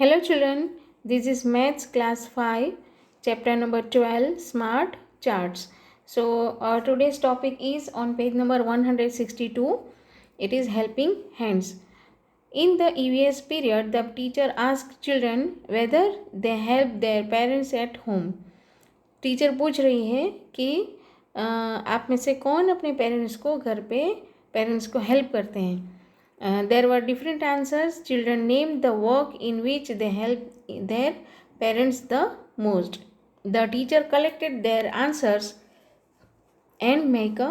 Hello children, this is Maths class 5, chapter number 12, Smart Charts. So today's topic is on page number 162. It is helping hands. In the EVS period, the teacher asked children whether they help their parents at home. Teacher पूछ रही है कि आप में से कौन अपने parents को घर पे पेरेंट्स को हेल्प करते हैं. There were different answers. Children named the work in which they help their parents the most. The teacher collected their answers and made a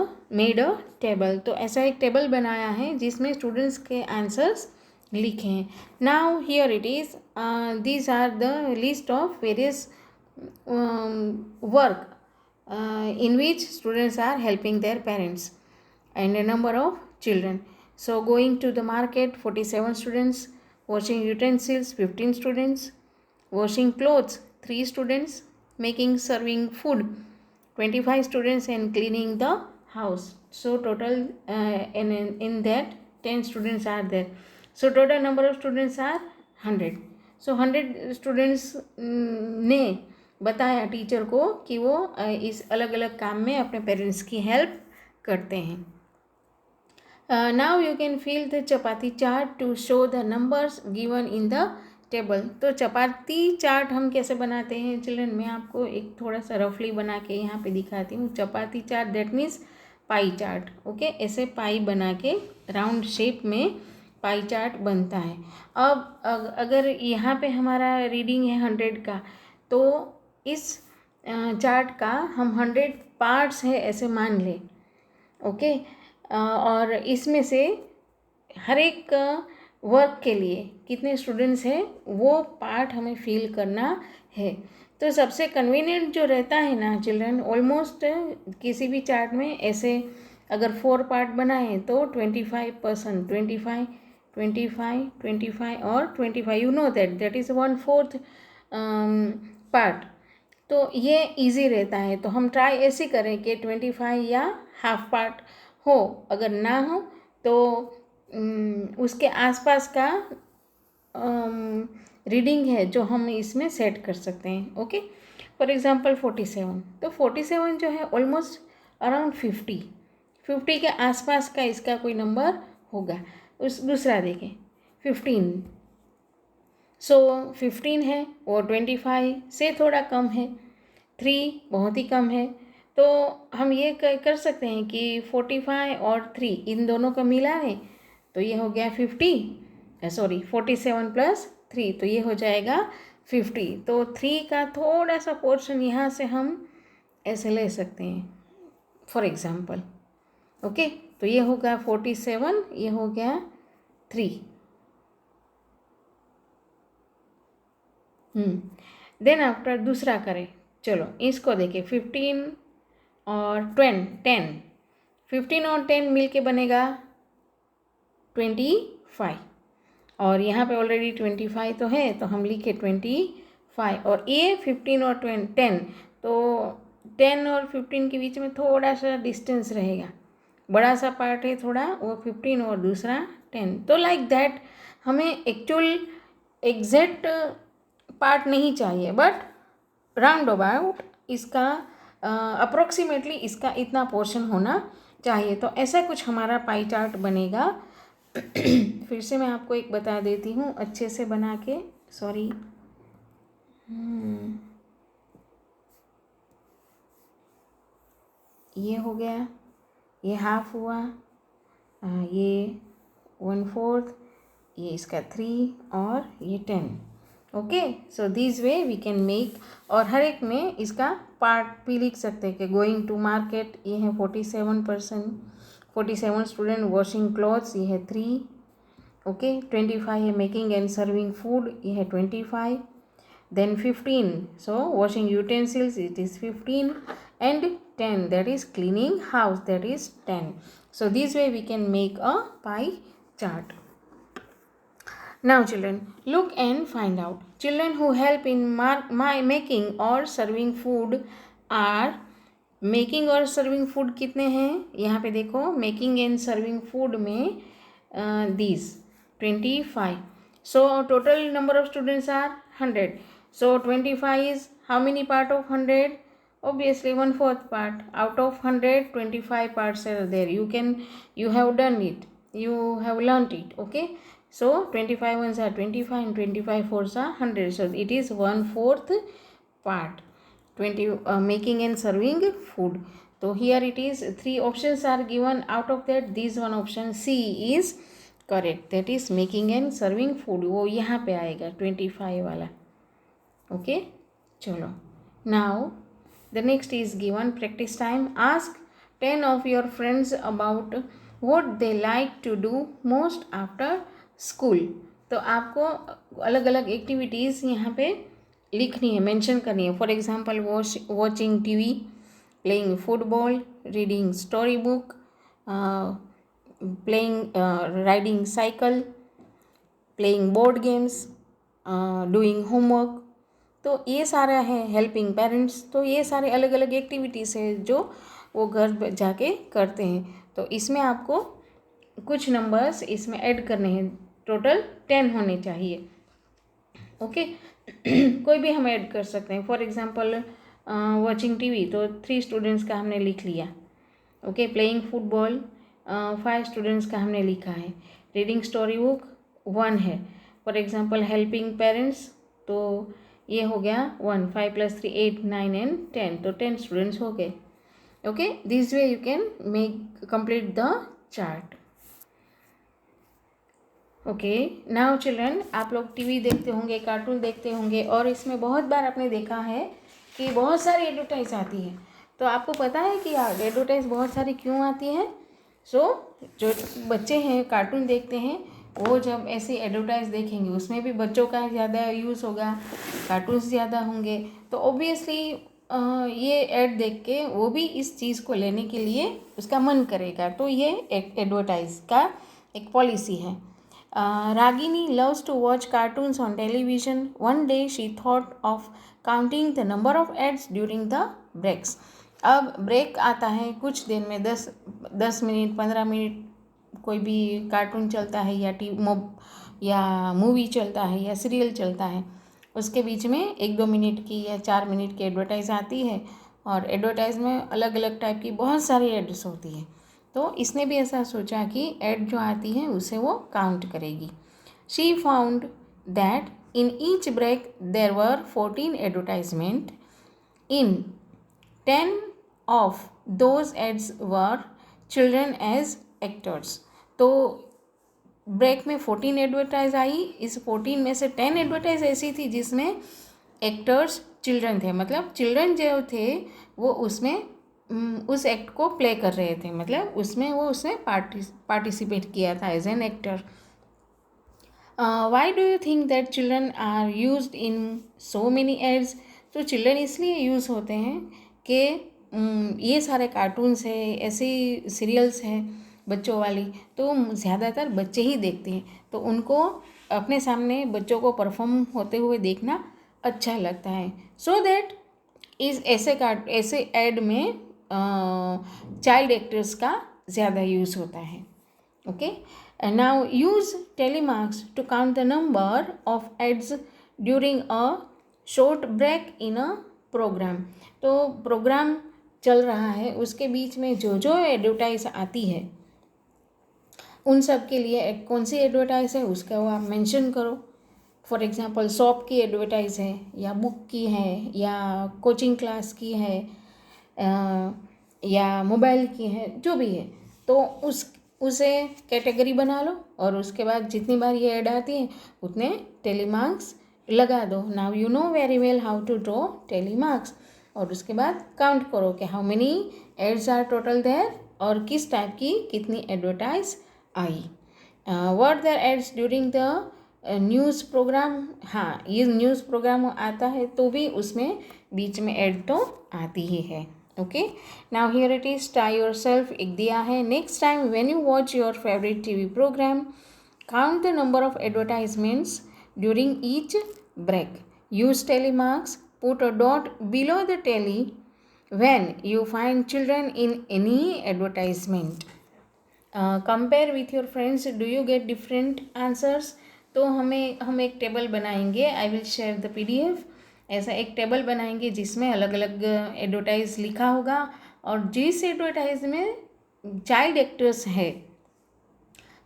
table. तो ऐसा एक टेबल बनाया है जिसमें स्टूडेंट्स के आंसर्स लिखे हैं. Now here it is. These are the list of various work in which students are helping their parents and a number of children. So going to the market, 47 students. Washing utensils, 15 students. Washing clothes, 3 students. Making serving food, 25 students, and cleaning the house. So total in that 10 students are there. So total number of students are 100. So 100 students ने बताया teacher को कि वो इस अलग अलग काम में अपने पेरेंट्स की हेल्प करते हैं. Now you can fill the chapati chart to show the numbers given in the table. तो चपाती चार्ट हम कैसे बनाते हैं चिल्ड्रन, मैं आपको एक थोड़ा सा रफली बना के यहाँ पे दिखाती हूँ. Chapati chart that means pie chart. Okay, ऐसे पाई बना के राउंड शेप में पाई चार्ट बनता है. अब अगर यहाँ पे हमारा रीडिंग है 100 का, तो इस चार्ट का हम 100 पार्ट्स है ऐसे मान लें. ओके, और इसमें से हर एक वर्क के लिए कितने स्टूडेंट्स हैं वो पार्ट हमें फिल करना है. तो सबसे कन्वीनियंट जो रहता है ना चिल्ड्रन, ऑलमोस्ट किसी भी चार्ट में ऐसे अगर 4 पार्ट बनाएं तो 25%, 25, 25, 25 और 25, you know that is 1/4 part. तो ये इजी रहता है. तो हम ट्राई ऐसे करें कि 25 या हाफ पार्ट हो. अगर ना हो तो उसके आसपास का रीडिंग है जो हम इसमें सेट कर सकते हैं. Okay, for example 47. तो 47 जो है ऑलमोस्ट अराउंड 50 के आसपास का इसका कोई नंबर होगा. उस दूसरा देखें 15. सो 15 है और 25 से थोड़ा कम है. 3 बहुत ही कम है. तो हम ये कर सकते हैं कि 45 और 3 इन दोनों को मिला है तो ये हो गया 47 प्लस 3 तो ये हो जाएगा 50. तो 3 का थोड़ा सा पोर्शन यहाँ से हम ऐसे ले सकते हैं फॉर एग्जांपल. ओके, तो ये होगा 47, ये हो गया 3. देन आफ्टर दूसरा करें. चलो इसको देखें. 15 और 10. 15 और 10 मिल के बनेगा 25. और यहाँ पे ऑलरेडी 25 तो है तो हम लिखे 25. और ये 15 और 10 तो 10 और 15 के बीच में थोड़ा सा डिस्टेंस रहेगा. बड़ा सा पार्ट है थोड़ा, वो 15 और दूसरा 10. तो लाइक दैट हमें एक्चुअल एग्जैक्ट पार्ट नहीं चाहिए, बट राउंड अबाउट इसका अप्रोक्सीमेटली इसका इतना पोर्शन होना चाहिए. तो ऐसा कुछ हमारा पाई चार्ट बनेगा. फिर से मैं आपको एक बता देती हूँ अच्छे से बना के. सॉरी, ये हो गया, ये हाफ हुआ, ये 1/4, ये इसका 3 और ये 10. Okay, so this way we can make. और हर एक में इसका पार्ट भी लिख सकते हैं कि गोइंग टू मार्केट ये है 47 स्टूडेंट. वॉशिंग क्लॉथ्स ये है 3. ओके, 25 है मेकिंग एंड सर्विंग फूड, ये है 25. Then 15, so washing utensils it is 15 and 10 that is cleaning house that is 10. So this way we can make a pie chart. Now children, look and find out. Children who help in making or serving food are making और serving food कितने हैं यहाँ पे देखो. making and serving food में these 25. So total number of students are 100. So 25 is how many part of 100? Obviously 1/4 part. Out of 100, 25 parts are there. You have done it. You have learnt it. Okay. So 25 ones are 25 and 25 fours are 100. So it is 1/4 part. 20 making and serving food. So here it is 3 options are given. Out of that this one option C is correct, that is making and serving food, वो यहाँ पे आएगा 25 वाला. Okay चलो, now the next is given practice time. Ask 10 of your friends about what they like to do most after school. तो आपको अलग अलग एक्टिविटीज़ यहाँ पे लिखनी है, मेंशन करनी है. For example watching TV, playing football, reading story book, playing riding cycle, playing board games, doing homework. तो ये सारा है हेल्पिंग पेरेंट्स. तो ये सारे अलग अलग एक्टिविटीज़ है जो वो घर जाके करते हैं. तो इसमें आपको कुछ नंबर्स इसमें ऐड करने हैं. टोटल 10 होने चाहिए. ओके कोई भी हम ऐड कर सकते हैं. फॉर एग्जांपल वॉचिंग टीवी, तो 3 स्टूडेंट्स का हमने लिख लिया. ओके प्लेइंग फुटबॉल 5 स्टूडेंट्स का हमने लिखा है. रीडिंग स्टोरी बुक 1 है. फॉर एग्जांपल हेल्पिंग पेरेंट्स, तो ये हो गया 1. 5 + 3 8 9 एंड 10, तो 10 स्टूडेंट्स हो गए. Okay this way you can make complete the chart. Okay now children, आप लोग टीवी देखते होंगे, कार्टून देखते होंगे, और इसमें बहुत बार आपने देखा है कि बहुत सारी एडवर्टाइज आती है. तो आपको पता है कि एडवर्टाइज बहुत सारी क्यों आती है. जो बच्चे हैं कार्टून देखते हैं, वो जब ऐसी एडवर्टाइज देखेंगे उसमें भी बच्चों का ज़्यादा यूज़ होगा, कार्टून्स ज़्यादा होंगे, तो ऑब्वियसली ये ऐड देख के वो भी इस चीज़ को लेने के लिए उसका मन करेगा. तो ये एक एडवर्टाइज का एक पॉलिसी है. Ragini loves to watch cartoons on television. One day she thought of counting the number of ads during the breaks. अब ब्रेक आता है कुछ देर में, 10 मिनट 15 मिनट कोई भी कार्टून चलता है या मूवी चलता है या सीरियल चलता है, उसके बीच में 1-2 मिनट की या 4 मिनट की एडवर्टाइज आती है. और एडवर्टाइज में अलग अलग टाइप की बहुत सारी एड्स होती है. तो इसने भी ऐसा सोचा कि एड जो आती है उसे वो काउंट करेगी. She found that in each break there were 14 advertisement. In 10 of those ads were children as actors. तो ब्रेक में 14 एडवर्टाइज आई. इस 14 में से 10 एडवर्टाइज ऐसी थी जिसमें एक्टर्स चिल्ड्रन थे, मतलब चिल्ड्रन जो थे वो उसमें उस एक्ट को प्ले कर रहे थे, मतलब उसने पार्टिसिपेट किया था as an actor. Why do you think that children are used in so many ads. तो चिल्ड्रन इसलिए यूज़ होते हैं कि ये सारे कार्टून्स है, ऐसी सीरियल्स हैं बच्चों वाली, तो ज़्यादातर बच्चे ही देखते हैं. तो उनको अपने सामने बच्चों को परफॉर्म होते हुए देखना अच्छा लगता है. सो दैट इस ऐसे ऐड में चाइल्ड एक्टर्स का ज़्यादा यूज़ होता है. Okay now use tally marks to count the number of ads during a short break in a programme. तो प्रोग्राम चल रहा है, उसके बीच में जो एडवर्टाइज आती है उन सब के लिए कौन सी एडवर्टाइज है उसका वो आप मेंशन करो. फॉर एग्जांपल शॉप की एडवर्टाइज है, या बुक की है, या कोचिंग क्लास की है, या मोबाइल की है, जो भी है, तो उसे कैटेगरी बना लो और उसके बाद जितनी बार ये ऐड आती है उतने टेलीमार्क्स लगा दो. Now you know very well how to draw tally marks. और उसके बाद काउंट करो कि how many ads are total there और किस टाइप की कितनी एडवर्टाइज आई. What there ads during the news programme. हाँ ये न्यूज़ प्रोग्राम आता है तो भी उसमें बीच में ऐड तो आती ही है. Okay now here it is try yourself एक दिया है. Next time when you watch your favourite TV programme count the number of advertisements during each break. Use tally marks. Put a dot below the tally when you find children in any advertisement. Compare with your friends. Do you get different answers? तो हम एक table बनाएंगे, I will share the PDF। ऐसा एक table बनाएंगे जिसमें अलग अलग एडवर्टाइज लिखा होगा, और जिस एडवर्टाइज में चाइल्ड एक्टर्स है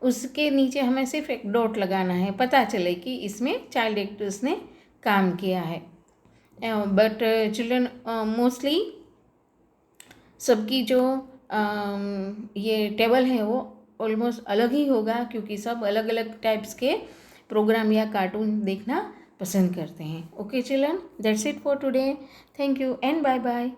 उसके नीचे हमें सिर्फ एक डॉट लगाना है, पता चले कि इसमें चाइल्ड एक्टर्स ने काम किया है। बट चिल्ड्रन मोस्टली सबकी जो ये टेबल है वो ऑलमोस्ट अलग ही होगा, क्योंकि सब अलग अलग टाइप्स के प्रोग्राम या कार्टून देखना पसंद करते हैं। Okay children, that's it for today. Thank you and bye bye.